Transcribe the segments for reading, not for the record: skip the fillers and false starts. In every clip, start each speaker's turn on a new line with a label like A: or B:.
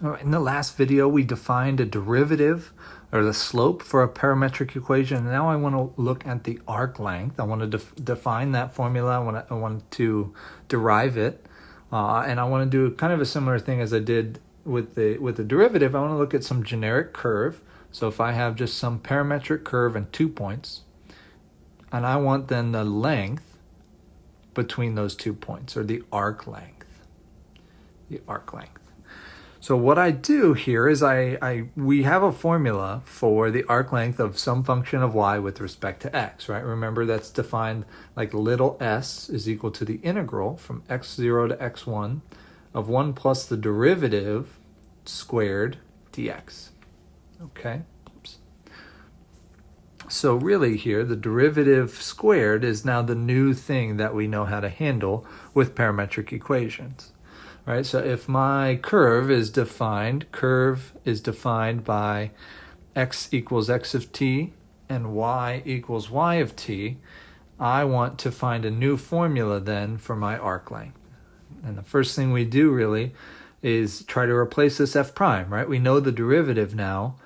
A: In the last video, we defined a derivative or the slope for a parametric equation. And now I want to look at the arc length. I want to define that formula. I want to derive it. And I want to do kind of a similar thing as I did with the derivative. I want to look at some generic curve. So if I have just some parametric curve and 2 points, and I want then the length between those 2 points, or the arc length. The arc length. So what I do here is we have a formula for the arc length of some function of y with respect to x, right? Remember, that's defined like little s is equal to the integral from x0 to x1 of 1 plus the derivative squared dx. Okay. Oops. So really here, the derivative squared is now the new thing that we know how to handle with parametric equations. Right, so if my curve is defined by x equals x of t and y equals y of t, I want to find a new formula then for my arc length. And the first thing we do really is try to replace this f prime, right? We know the derivative now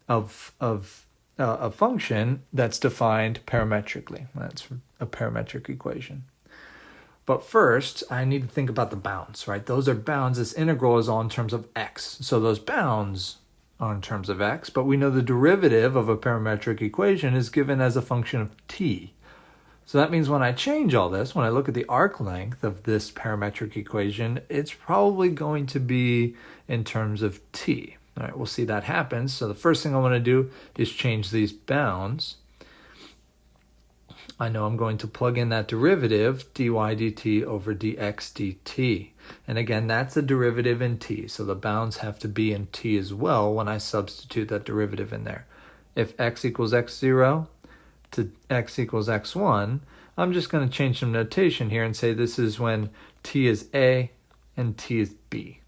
A: of a function that's defined parametrically. That's a parametric equation. But first, I need to think about the bounds, right? Those are bounds. This integral is all in terms of x. So those bounds are in terms of x, but we know the derivative of a parametric equation is given as a function of t. So that means when I change all this, when I look at the arc length of this parametric equation, it's probably going to be in terms of t. All right, we'll see that happens. So the first thing I want to do is change these bounds. I know I'm going to plug in that derivative, dy dt over dx dt. And again, that's a derivative in t, so the bounds have to be in t as well when I substitute that derivative in there. If x equals x0 to x equals x1, I'm just going to change some notation here and say this is when t is a and t is b.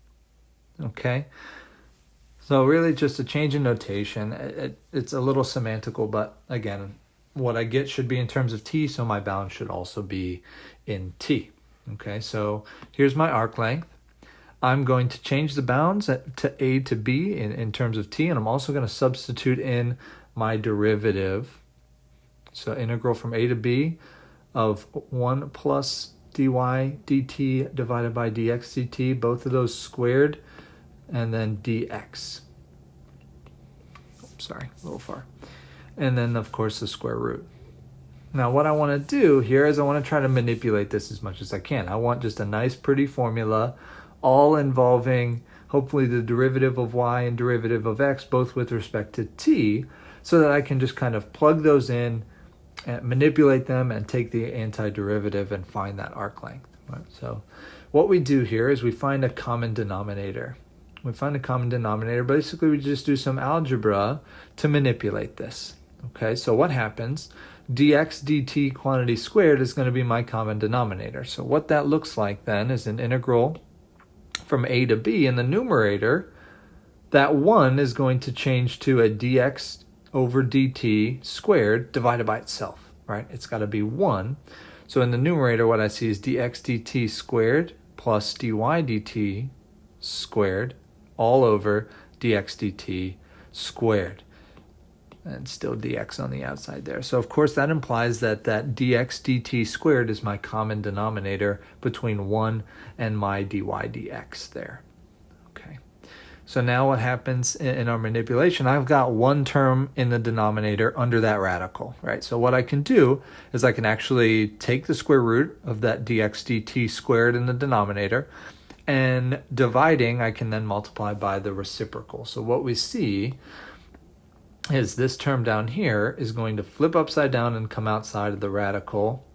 A: Okay? So really just a change in notation. It's a little semantical, but again, what I get should be in terms of t, so my bound should also be in t. Okay, so here's my arc length. I'm going to change the bounds to a to b in terms of t, and I'm also going to substitute in my derivative. So integral from a to b of 1 plus dy dt divided by dx dt, both of those squared, and then dx. Oops, sorry, a little far. And then, of course, the square root. Now, what I want to do here is I want to try to manipulate this as much as I can. I want just a nice, pretty formula, all involving, hopefully, the derivative of y and derivative of x, both with respect to t, so that I can just kind of plug those in, and manipulate them, and take the antiderivative and find that arc length. Right? So what we do here is we find a common denominator. Basically, we just do some algebra to manipulate this. Okay, so what happens? Dx dt quantity squared is going to be my common denominator. So what that looks like then is an integral from a to b. In the numerator, that 1 is going to change to a dx over dt squared divided by itself, right? It's got to be 1. So in the numerator, what I see is dx dt squared plus dy dt squared all over dx dt squared. And still dx on the outside there. So of course that implies that dx dt squared is my common denominator between 1 and my dy dx there. Okay. So now what happens in our manipulation, I've got one term in the denominator under that radical, right? So what I can do is I can actually take the square root of that dx dt squared in the denominator, and dividing, I can then multiply by the reciprocal. So what we see is this term down here is going to flip upside down and come outside of the radical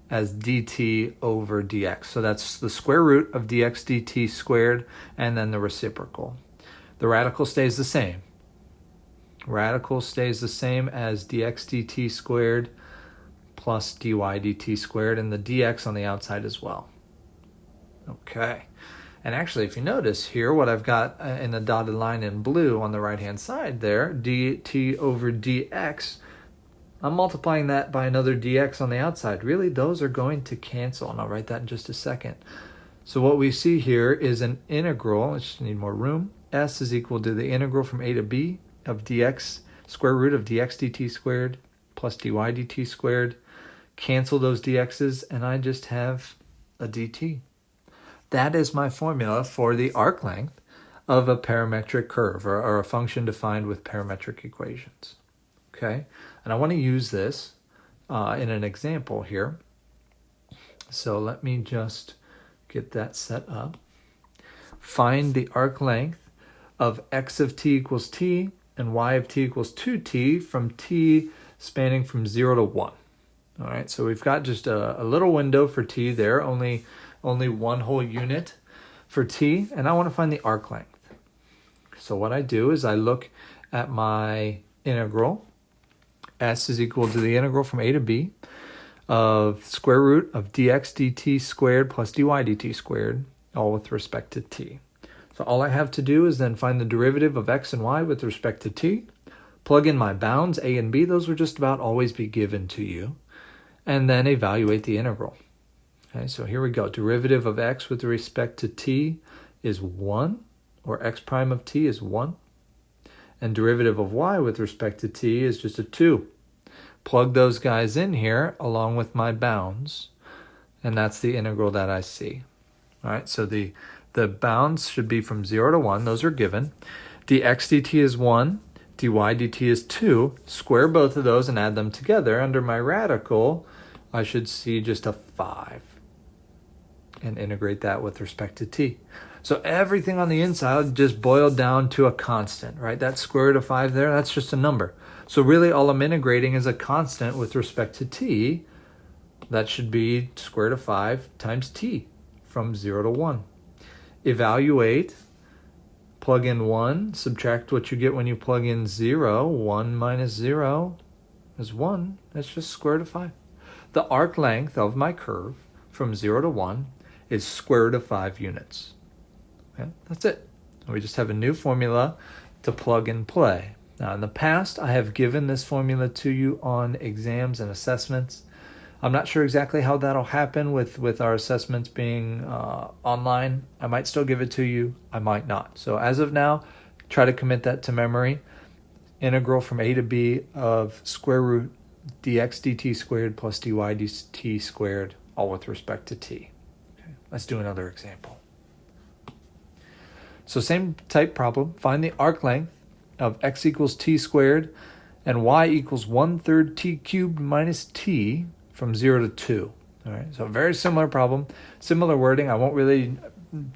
A: as dt over dx. So that's the square root of dx dt squared and then the reciprocal. The radical stays the same. Radical stays the same as dx dt squared plus dy dt squared, and the dx on the outside as well. Okay. And actually, if you notice here, what I've got in the dotted line in blue on the right-hand side there, dt over dx, I'm multiplying that by another dx on the outside. Really, those are going to cancel, and I'll write that in just a second. So what we see here is an integral. I just need more room. S is equal to the integral from a to b of dx, square root of dx dt squared plus dy dt squared. Cancel those dx's, and I just have a dt. That is my formula for the arc length of a parametric curve, or a function defined with parametric equations. Okay, and I want to use this in an example here. So let me just get that set up. Find the arc length of x of t equals t and y of t equals 2t from t spanning from 0 to 1. All right, so we've got just a little window for t there, only one whole unit for t, and I want to find the arc length. So what I do is I look at my integral. S is equal to the integral from a to b of square root of dx dt squared plus dy dt squared, all with respect to t. So all I have to do is then find the derivative of x and y with respect to t, plug in my bounds, a and b, those will just about always be given to you, and then evaluate the integral. Okay, so here we go. Derivative of x with respect to t is 1, or x prime of t is 1. And derivative of y with respect to t is just a 2. Plug those guys in here along with my bounds, and that's the integral that I see. All right, so the bounds should be from 0 to 1. Those are given. dx dt is 1. dy dt is 2. Square both of those and add them together. Under my radical, I should see just a 5. And integrate that with respect to t. So everything on the inside just boiled down to a constant, right? That square root of 5 there, that's just a number. So really all I'm integrating is a constant with respect to t. That should be square root of 5 times t from 0 to 1. Evaluate, plug in 1, subtract what you get when you plug in 0. 1 minus 0 is 1. That's just square root of 5. The arc length of my curve from 0 to 1 is square root of 5 units. Okay, that's it. We just have a new formula to plug and play. Now, in the past, I have given this formula to you on exams and assessments. I'm not sure exactly how that'll happen with our assessments being online. I might still give it to you. I might not. So as of now, try to commit that to memory. Integral from a to b of square root dx dt squared plus dy dt squared, all with respect to t. Okay, let's do another example. So same type problem. Find the arc length of x equals t squared and y equals 1/3 t cubed minus t from 0 to 2. All right, so a very similar problem, similar wording. I won't really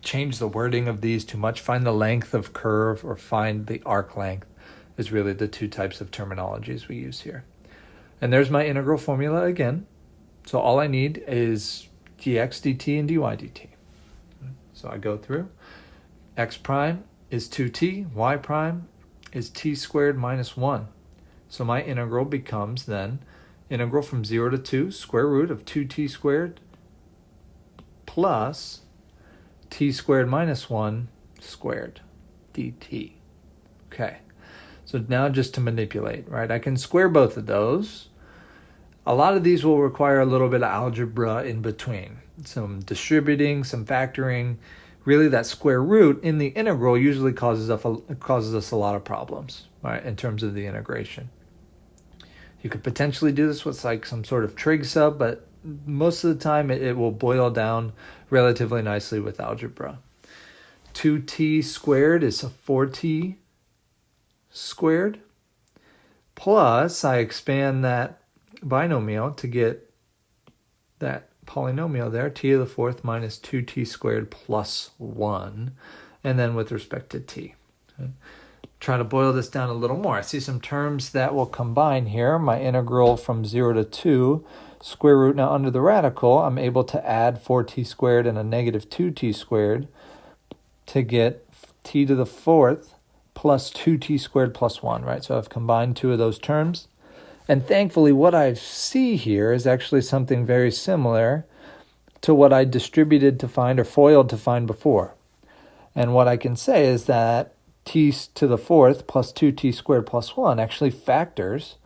A: change the wording of these too much. Find the length of curve or find the arc length is really the two types of terminologies we use here. And there's my integral formula again. So all I need is dx dt and dy dt. So I go through. X prime is 2t, y prime is t squared minus 1. So my integral becomes then integral from 0 to 2, square root of 2t squared plus t squared minus 1 squared dt. Okay, so now just to manipulate, right? I can square both of those. A lot of these will require a little bit of algebra in between. Some distributing, some factoring. Really, that square root in the integral usually causes us a lot of problems, right, in terms of the integration. You could potentially do this with like some sort of trig sub, but most of the time it will boil down relatively nicely with algebra. 2t squared is a 4t squared, plus I expand that binomial to get that polynomial there, t to the fourth minus 2t squared plus 1, and then with respect to t. Okay. Try to boil this down a little more. I see some terms that will combine here. My integral from 0 to 2, square root. Now under the radical, I'm able to add 4t squared and a negative 2t squared to get t to the fourth plus 2t squared plus 1, right? So I've combined two of those terms. And thankfully, what I see here is actually something very similar to what I distributed to find or FOILed to find before. And what I can say is that t to the fourth plus 2t squared plus 1 actually factors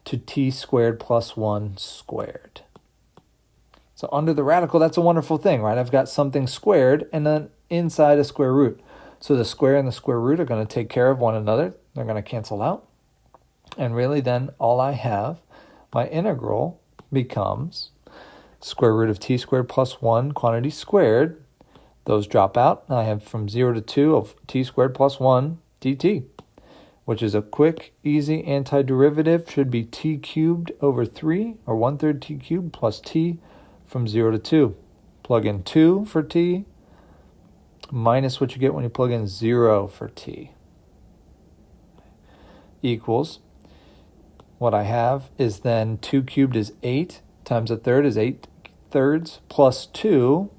A: to t squared plus 1 squared. So under the radical, that's a wonderful thing, right? I've got something squared and then inside a square root. So the square and the square root are going to take care of one another. They're going to cancel out. And really then all I have, my integral becomes square root of t squared plus 1 quantity squared. Those drop out. I have from 0 to 2 of t squared plus 1 dt, which is a quick, easy antiderivative. Should be t cubed over 3, or 1/3 t cubed plus t from 0 to 2. Plug in 2 for t, minus what you get when you plug in 0 for t. Equals, what I have is then 2 cubed is 8, times a third is 8/3, plus 2,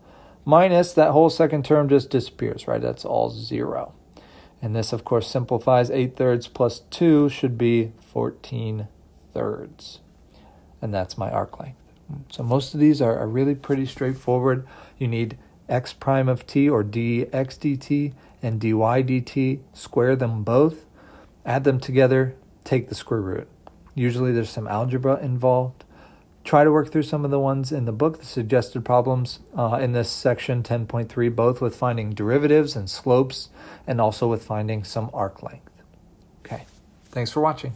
A: minus that whole second term just disappears, right? That's all 0. And this, of course, simplifies. 8/3 plus 2 should be 14/3. And that's my arc length. So most of these are really pretty straightforward. You need x prime of t, or dx dt, and dy dt. Square them both, add them together, take the square root. Usually there's some algebra involved. Try to work through some of the ones in the book, the suggested problems in this section 10.3, both with finding derivatives and slopes, and also with finding some arc length. Okay, thanks for watching.